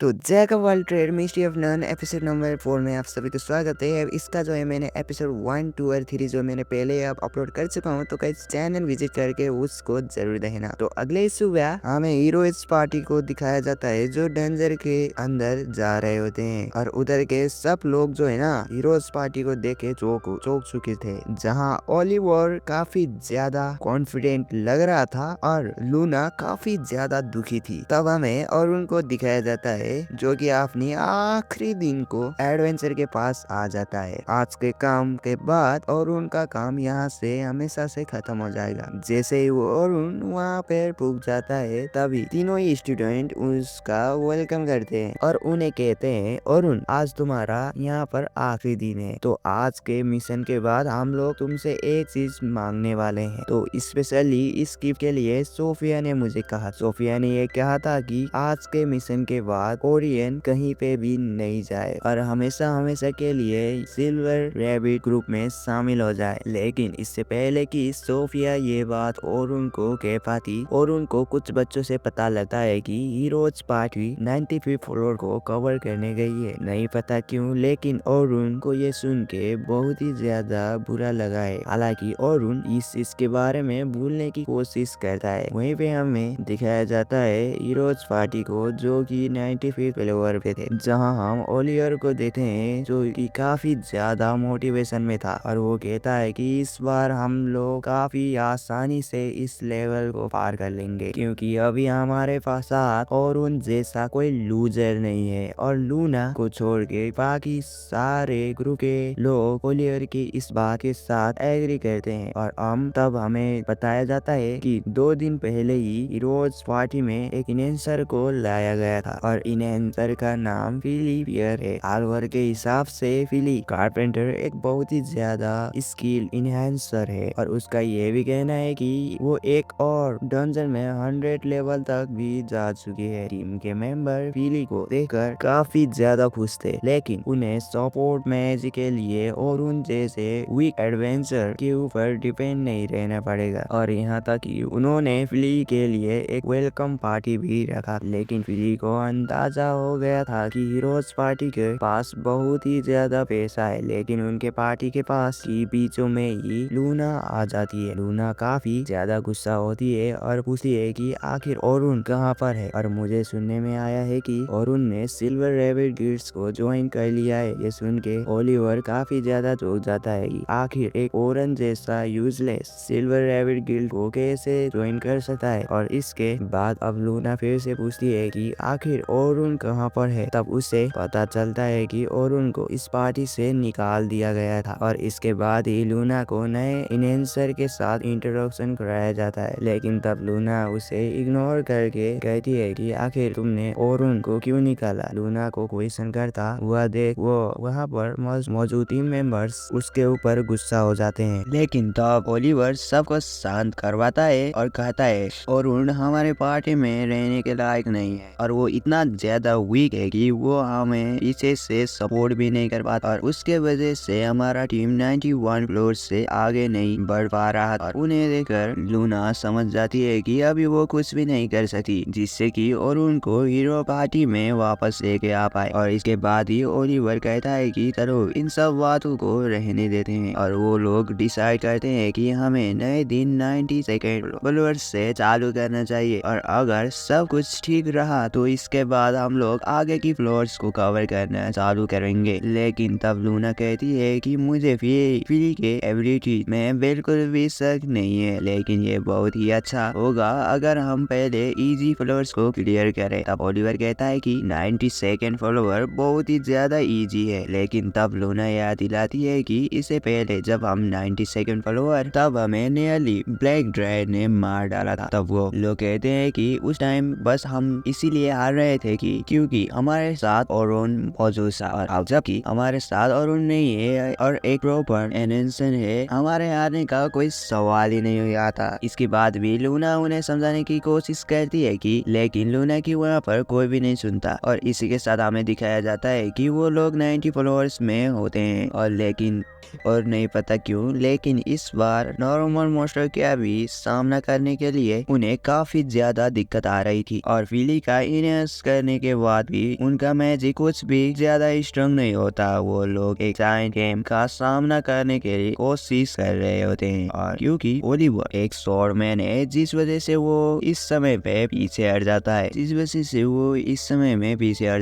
तो jack of all trade mystery of none episode number 4 में आप सभी को स्वागत है। इसका जो है मैंने एपिसोड 1, 2 और 3 जो मैंने पहले अब अपलोड कर चुका हूँ, तो कई चैनल विजिट करके उसको जरूर देखना। तो अगले सुबह हमें हीरोइज पार्टी को दिखाया जाता है जो डेंजर के अंदर जा रहे होते हैं, और उधर के सब लोग जो है ना हीरोज पार्टी को देख के चौंक चुके थे। जहाँ ओलिवर काफी ज्यादा कॉन्फिडेंट लग रहा था और लूना काफी ज्यादा दुखी थी। तब हमें और उनको दिखाया जाता है जो कि अपनी आखिरी दिन को एडवेंचर के पास आ जाता है। आज के काम के बाद और उनका काम यहाँ से हमेशा से खत्म हो जाएगा। जैसे ही वो अरुण वहाँ पे पहुंच जाता है, तभी तीनों ही स्टूडेंट उसका वेलकम करते हैं और उन्हें कहते हैं अरुण, आज तुम्हारा यहाँ पर आखिरी दिन है, तो आज के मिशन के बाद हम लोग तुमसे एक चीज मांगने वाले हैं। तो स्पेशली इस गिफ्ट के लिए सोफिया ने मुझे कहा। सोफिया ने ये कहा था कि आज के मिशन के बाद ओरियन कहीं पे भी नहीं जाए और हमेशा हमेशा के लिए सिल्वर रैबिट ग्रुप में शामिल हो जाए। लेकिन इससे पहले कि सोफिया ये बात अरुण को कह पाती, अरुण को कुछ बच्चों से पता लगता है कि हीरोज पार्टी 95th फ्लोर को कवर करने गई है। नहीं पता क्यों, लेकिन अरुण को ये सुन के बहुत ही ज्यादा बुरा लगा है। हालांकि अरुण इस चीज के बारे में भूलने की कोशिश करता है। वहीं पे हमें दिखाया जाता है हीरोज पार्टी को जो कि 95th फ्लोर पे थे, जहां हम ओलिवर को देखते हैं जो कि काफी ज्यादा मोटिवेशन में था और वो कहता है कि इस बार हम लोग काफी आसानी से इस लेवल को पार कर लेंगे, क्योंकि अभी हमारे पास और उन जैसा कोई लूजर नहीं है। और लूना को छोड़ के बाकी सारे ग्रुप के लोग ओलिवर की इस बात के साथ एग्री करते हैं। और तब हमें बताया जाता है कि 2 दिन पहले ही हीरोज पार्टी में एक इन्हेंसर को लाया गया था और इन्हेंसर का नाम फिली पियर है। आलवर के हिसाब से फिली कारपेंटर एक बहुत ही ज्यादा स्किल इन्हेंसर है और उसका ये भी कहना है कि वो एक और डंजन में 100 लेवल तक भी जा चुकी है। टीम के मेंबर फिली को देखकर काफी ज्यादा खुश थे, लेकिन उन्हें सपोर्ट मैच के लिए और उन जैसे वीक एडवेंचर के ऊपर डिपेंड नहीं रहना पड़ेगा। और यहाँ तक कि उन्होंने फिली के लिए एक वेलकम पार्टी भी रखा। लेकिन फिली को अंदाजा हो गया था कि हीरोज पार्टी के पास बहुत ही ज्यादा पैसा है, लेकिन उनके पार्टी के पास की बीचों में ही लूना आ जाती है। लूना काफी ज्यादा गुस्सा होती है और पूछती है कि आखिर अरुण कहाँ पर है। और मुझे सुनने में आया है कि अरुण ने सिल्वर रैबिट गिल्ड्स को ज्वाइन कर लिया है। ये सुन के ओलिवर काफी ज्यादा चौंक जाता है कि आखिर एक ओरन जैसा यूजलेस सिल्वर रैबिट गिल्ड को कैसे ज्वाइन कर सकता है। और इसके बाद अब लूना फिर से पूछती है कि आखिर अरुण कहाँ पर है। तब उसे पता चलता है कि अरुण को इस पार्टी से निकाल दिया गया था और इसके बाद ही लूना को नए इन्हेंसर के साथ इंट्रोडक्शन कराया जाता है। लेकिन तब लूना उसे इग्नोर करके कहती है कि आखिर तुमने अरुण को क्यों निकाला। लूना को क्वेश्चन करता हुआ देख वो वहाँ पर मौजूद टीम मेंबर्स उसके ऊपर गुस्सा हो जाते हैं। लेकिन तब ओलिवर सबको शांत करवाता है और कहता है अरुण हमारे पार्टी में रहने के लायक नहीं है और वो इतना ज्यादा वीक है कि वो हमें इसे से सपोर्ट भी नहीं कर पाता और उसके वजह से हमारा टीम 91 फ्लोर से आगे नहीं बढ़ पा रहा था। उन्हें देखकर लूना समझ जाती है कि अभी वो कुछ भी नहीं कर सकती जिससे कि अरुण को हीरो पार्टी में वापस लेके आ पाए। और इसके बाद ही ओलिवर कहता है कि चलो इन सब बातों को रहने देते हैं और वो लोग डिसाइड करते हैं कि हमें नए दिन 92nd फ्लोर से चालू करना चाहिए और अगर सब कुछ ठीक रहा तो इसके बाद हम लोग आगे की फ्लोर्स को कवर करना चालू करेंगे। लेकिन तब लूना कहती है कि मुझे फिली के एबिलिटी में बिल्कुल भी शक नहीं है, लेकिन ये बहुत ही अच्छा होगा अगर हम पहले इजी फ्लोर्स को क्लियर करें। तब ओलिवर कहता है कि 92nd फ्लोर बहुत ही ज्यादा इजी है, लेकिन तब लूना याद दिलाती है कि इससे पहले जब हम 92nd फ्लोर तब हमें नियरली ब्लैक ड्रैगन ने मार डाला था। तब वो लोग कहते हैं कि उस टाइम बस हम इसीलिए हार रहे थे कि क्योंकि हमारे साथ अरुण मौजूद था और अब जबकि हमारे साथ अरुण नहीं है और एक प्रॉपर एनेंसन है, हमारे हारने का कोई सवाल ही नहीं आता। इसके बाद भी लूना उन्हें समझाने की कोशिश करती है कि लेकिन लूना की वहाँ पर कोई भी नहीं सुनता और इसी के साथ हमें दिखाया जाता है कि वो लोग 90 फ्लोर्स में होते हैं और नहीं पता क्यों, लेकिन इस बार नॉर्मल मॉन्स्टर का भी सामना करने के लिए उन्हें काफी ज्यादा दिक्कत आ रही थी और फिली का इन्हेंस करने करने के बाद भी उनका मैजिक कुछ भी ज्यादा स्ट्रांग नहीं होता। वो लोग एक जायंट गेम का सामना करने के लिए कोशिश कर रहे होते हैं, और क्योंकि ओलिवर एक स्वॉर्डमैन है, जिस वजह से वो इस समय पे पीछे हट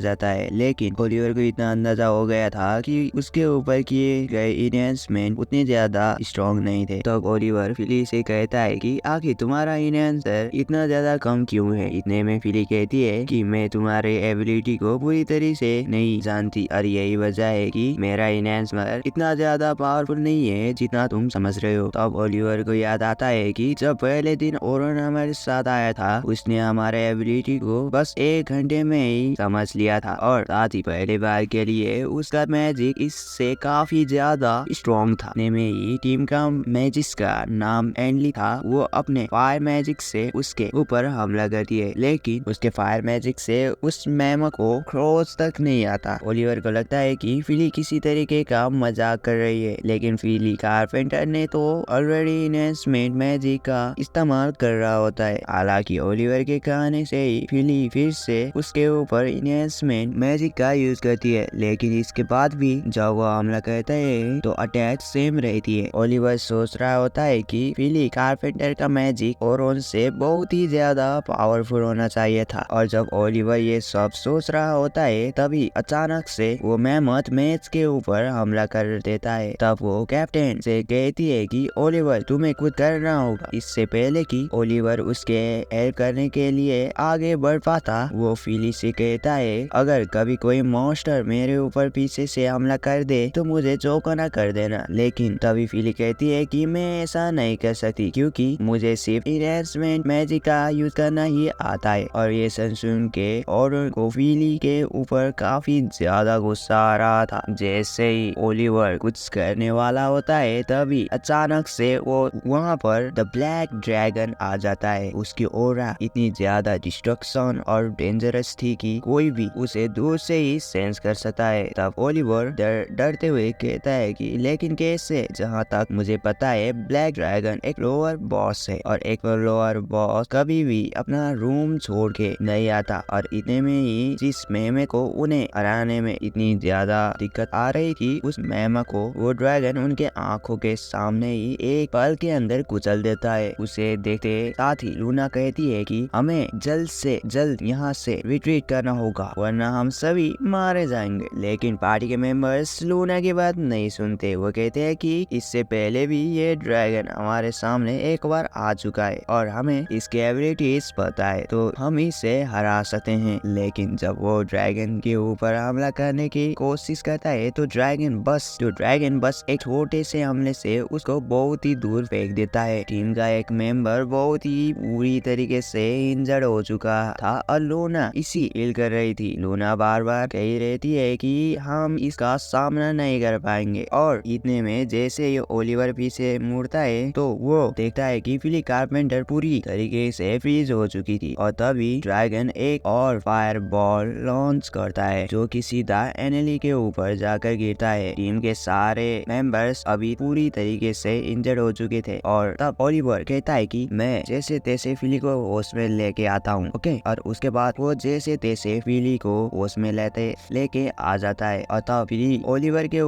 जाता है लेकिन ओलिवर को इतना अंदाजा हो गया था कि उसके ऊपर किए गए इनहेंसमेंट उतने ज्यादा स्ट्रॉन्ग नहीं थे। तो ओलिवर फिली से कहता है कि आखिर तुम्हारा इनहेंसर इतना ज्यादा कम क्यों है। इतने में फिली कहती है कि मैं तुम्हारे एबिलिटी को पूरी तरह से नहीं जानती, और यही वजह है कि मेरा इनहेंसर इतना ज्यादा पावरफुल नहीं है जितना तुम समझ रहे हो। तब ओलिवर को याद आता है कि जब पहले दिन ओरन हमारे साथ आया था, उसने हमारे एबिलिटी को बस 1 घंटे में ही समझ लिया था, और साथ ही पहली बार के लिए उसका मैजिक इससे काफी ज्यादा स्ट्रॉन्ग था। में ही टीम का मैजिक का नाम एंडली था, वो अपने फायर मैजिक से उसके ऊपर हमला करती है, लेकिन उसके फायर मैजिक से उस मैम को क्रॉस तक नहीं आता। ओलिवर को लगता है कि फिली किसी तरीके का मजाक कर रही है, लेकिन फिली कारपेंटर ने तो ऑलरेडी इनहेंसमेंट मैजिक का इस्तेमाल कर रहा होता है। हालांकि ओलिवर के कहने से ही फिली फिर से उसके ऊपर इनहेंसमेंट मैजिक का यूज करती है, लेकिन इसके बाद भी जब वो हमला करता है तो अटैक सेम रहती है। ओलिवर सोच रहा होता है कि फिली कारपेंटर का मैजिक ओरन से बहुत ही ज्यादा पावरफुल होना चाहिए था, और जब ओलिवर ये सब सोच रहा होता है तभी अचानक से वो मेहमत मैच के ऊपर हमला कर देता है। तब वो कैप्टन से कहती है कि ओलिवर तुम्हें कुछ करना होगा। इससे पहले कि ओलिवर उसके हेल्प करने के लिए आगे बढ़ पाता, वो फिली से कहता है अगर कभी कोई मॉन्स्टर मेरे ऊपर पीछे से हमला कर दे तो मुझे चौकना कर देना। लेकिन तभी फिली कहती है कि मैं ऐसा नहीं कर सकती क्योंकि मुझे सिर्फ इनहेंसमेंट मैजिक का यूज करना ही आता है। और ये सुन के ओरन को फिली के ऊपर काफी ज्यादा गुस्सा आ रहा था। जैसे ही ओलिवर कुछ करने वाला होता है तभी अचानक से वो वहाँ पर द ब्लैक ड्रैगन आ जाता है। उसकी ऑरा इतनी ज्यादा डिस्ट्रक्शन और डेंजरस थी कि कोई भी उसे दूर से ही सेंस कर सकता है। तब ओलिवर डरते हुए कहता है कि लेकिन कैसे, जहाँ तक मुझे पता है ब्लैक ड्रैगन एक लोअर बॉस है, और एक लोअर बॉस कभी भी अपना रूम छोड़ के नहीं आता। और इतने में ही जिस मेमे को उन्हें हराने में इतनी ज्यादा दिक्कत आ रही थी, उस मेमा को वो ड्रैगन उनके आंखों के सामने ही एक पल के अंदर कुचल देता है। उसे देखते साथ ही लूना कहती है कि हमें जल्द से जल्द यहाँ से रिट्रीट करना होगा वरना हम सभी मारे जाएंगे। लेकिन पार्टी के मेंबर्स लूना की बात नहीं सुनते। वो कहते हैं कि इससे पहले भी ये ड्रैगन हमारे सामने एक बार आ चुका है और हमें इसके एबिलिटीज पता है, तो हम इसे हरा सकते हैं। लेकिन जब वो ड्रैगन के ऊपर हमला करने की कोशिश करता है तो ड्रैगन बस एक छोटे से हमले से उसको बहुत ही दूर फेंक देता है। टीम का एक मेंबर बहुत ही बुरी तरीके से इंजर्ड हो चुका था और लूना इसी फील कर रही थी। लूना बार बार कही रहती है कि हम इसका सामना नहीं कर पाएंगे, और इतने में जैसे ये ओलिवर पीछे मुड़ता है तो वो देखता है कि फिली कारपेंटर पूरी तरीके से फ्रीज हो चुकी थी। और तभी ड्रैगन एक और फायर बॉल लॉन्च करता है जो कि सीधा एनेली के ऊपर जाकर गिरता है। टीम के सारे मेंबर्स अभी पूरी तरीके से इंजर्ड हो चुके थे, और तब ओलिवर कहता है कि मैं जैसे तैसे फिली को होश में लेके आता हूँ, ओके। और उसके बाद वो जैसे तैसे फिली को होश में लेके आ जाता है, और तब फिली ओलिवर के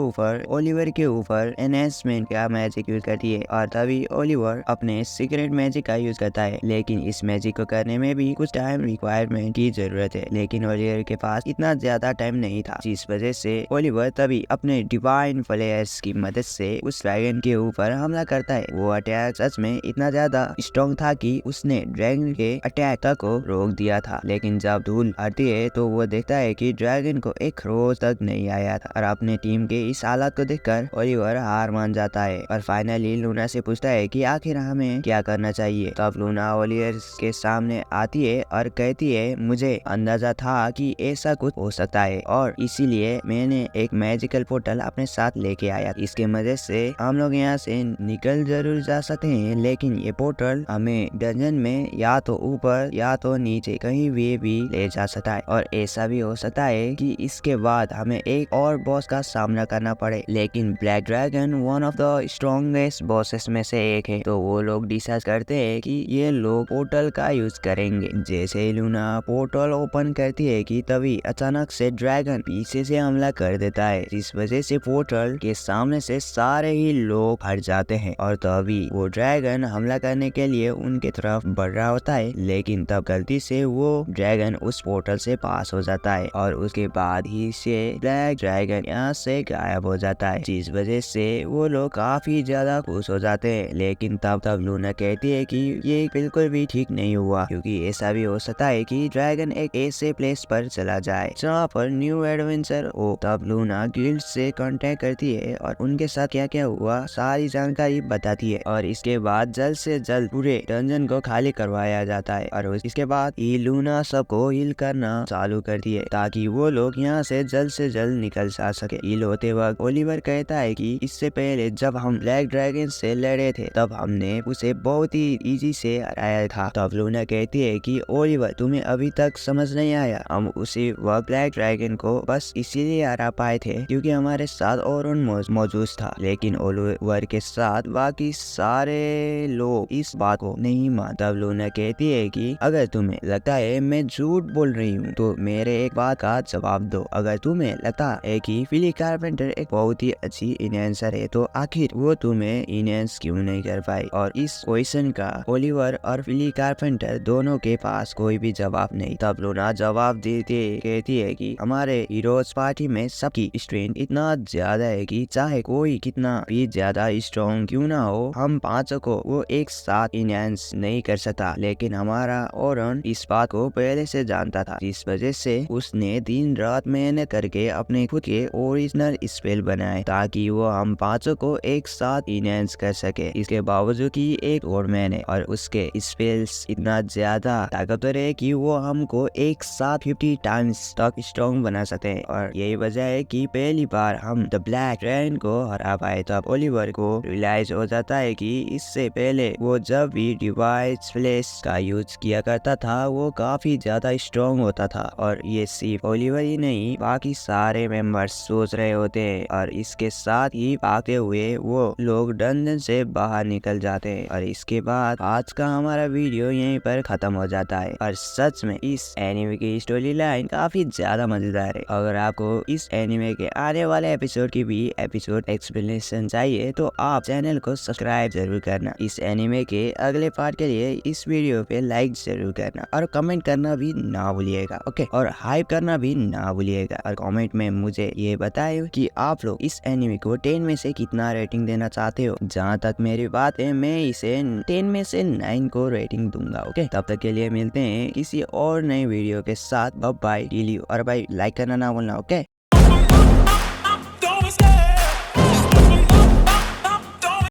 ऊपर एनहेंसमेंट का मैजिक यूज करती है, और तभी ओलिवर अपने सीक्रेट मैजिक का यूज करता है। लेकिन इस मैजिक को करने में भी कुछ टाइम रिक्वायरमेंट की जरूरत है, लेकिन ओलिवर के पास इतना ज्यादा टाइम नहीं था, जिस वजह से ओलिवर तभी अपने डिवाइन फ्लेयर्स की मदद से उस ड्रैगन के ऊपर हमला करता है। वो अटैक सच में इतना ज्यादा स्ट्रॉन्ग था कि उसने ड्रैगन के अटैक तक को रोक दिया था। लेकिन जब धूल आती है तो वो देखता है कि ड्रैगन को एक रोज तक नहीं आया था, और अपने टीम के इस हालत को देखकर ओलिवर हार मान जाता है। और फाइनली लूना से पूछता है कि आखिर हमें क्या करना चाहिए। तब लूना ओलिवर के सामने आती है और कहती है मुझे अंदाजा था कि ऐसा कुछ हो सकता है, और इसीलिए मैंने एक मैजिकल पोर्टल अपने साथ लेके आया। इसके मदद से हम लोग यहाँ से निकल जरूर जा सकते हैं, लेकिन ये पोर्टल हमें डंजन में या तो ऊपर या तो नीचे कहीं भी ले जा सकता है। और ऐसा भी हो सकता है कि इसके बाद हमें एक और बॉस का सामना करना पड़े, लेकिन black dragon one of the strongest bosses में से एक है। तो वो लोग डिसाइड करते हैं कि ये लोग पोर्टल का यूज करेंगे। जैसे ही लूना पोर्टल ओपन करती है कि तभी अचानक से ड्रैगन पीछे से हमला कर देता है, जिस वजह से पोर्टल के सामने से सारे ही लोग हट जाते हैं। और तभी वो ड्रैगन हमला करने के लिए उनके तरफ बढ़ रहा होता है, लेकिन तब गलती से वो ड्रैगन उस पोर्टल से पास हो जाता है और उसके बाद ही से ब्लैक ड्रैगन यहाँ से गायब हो जाता है, जिस वजह से वो लोग काफी ज्यादा खुश हो जाते हैं। लेकिन तब लूना कहती है कि ये बिल्कुल भी ठीक नहीं हुआ, क्योंकि ऐसा भी हो सकता है कि ड्रैगन एक ऐसे प्लेस पर चला जाए जहाँ पर न्यू एडवेंचर हो। तब लूना गिल्ड से कांटेक्ट करती है और उनके साथ क्या क्या हुआ सारी जानकारी बताती है, और इसके बाद जल्द से जल्द पूरे डंजन को खाली करवाया जाता है। और इसके बाद ही लूना सबको हील करना चालू करती है ताकि वो लोग यहाँ से जल्द निकल जा सके। हील होते वक्त ओलिवर कहता है कि इससे पहले जब हम ब्लैक ड्रैगन से लड़े थे तब हमने उसे बहुत ही इजी से हराया था। तब लूना कहती है कि ओलिवर तुम्हें अभी तक समझ नहीं आया, हम उसी वक्त ब्लैक ड्रैगन को बस इसीलिए हरा पाए थे क्योंकि हमारे साथ ओरन मौजूद था। लेकिन ओलिवर के साथ बाकी सारे लोग इस बात को नहीं मान। तब लूना कहती है कि अगर तुम्हें लगता है मैं झूठ बोल रही हूँ तो मेरे एक बात का जवाब दो। अगर तुम्हें लगता है कि फिली कारपेंटर एक बहुत ही अच्छी इन्हेंसर है तो आखिर वो तुम्हें इन्हेंस क्यों नहीं कर पाई? और इस क्वेश्चन का ओलिवर और फिली कारपेंटर दोनों के पास कोई भी जवाब नहीं। तब लूना जवाब देती कहती है कि हमारे हीरोज पार्टी में सबकी स्ट्रेंथ इतना ज्यादा है कि चाहे कोई कितना भी ज्यादा स्ट्रॉन्ग क्यों ना हो, हम पांचों को वो एक साथ इन्हेंस नहीं कर सकता। लेकिन हमारा ओरन इस बात को पहले से जानता था, जिस वजह से उसने दिन रात मेहनत करके अपने खुद के ओरिजिनल स्पेल बनाए ताकि वो हम पांचों को एक साथ इनहेंस कर सके। इसके बावजूद कि एक और मैन है और उसके स्पेल्स इतना ज्यादा ताकतवर है कि वो हमको एक साथ 50 टाइम्स तक स्ट्रॉन्ग बना सकते हैं। और यही वजह है कि पहली बार हम द ब्लैक ड्रैगन को हरा पाए। तब ओलिवर को रियलाइज हो जाता है कि इससे पहले वो जब भी डिवाइस फ्लैश का यूज किया करता था वो काफी ज्यादा स्ट्रॉन्ग होता था। और ये सिर्फ ओलिवर ही नहीं बाकी सारे मेंबर्स सोच रहे होते हैं। और इसके साथ ही भागते हुए वो लोग डंजन से बाहर निकल जाते हैं। और इसके बाद आज का हमारा वीडियो यहीं पर खत्म हो जाता है। और सच में इस एनिमे की स्टोरी लाइन काफी ज्यादा मजेदार है। अगर आपको इस एनिमे के आने वाले एपिसोड की भी एपिसोड एक्सप्लेनेशन चाहिए तो आप चैनल को सब्सक्राइब जरूर करना। इस एनिमे के अगले पार्ट के लिए इस वीडियो पे लाइक जरूर करना और कमेंट करना भी ना भूलिएगा। ओके, और हाइप करना भी ना भूलिएगा। और कमेंट में मुझे ये बताएं कि आप लोग इस एनिमे को 10 में से कितना रेटिंग देना चाहते हो। जहाँ तक मेरी बात है मैं इसे 10 में से 9 को रेटिंग दूंगा। ओके, तब तक के लिए मिलते हैं किसी और नए वीडियो के साथ। बाय बाय, और भाई लाइक करना ना भूलना। ओके।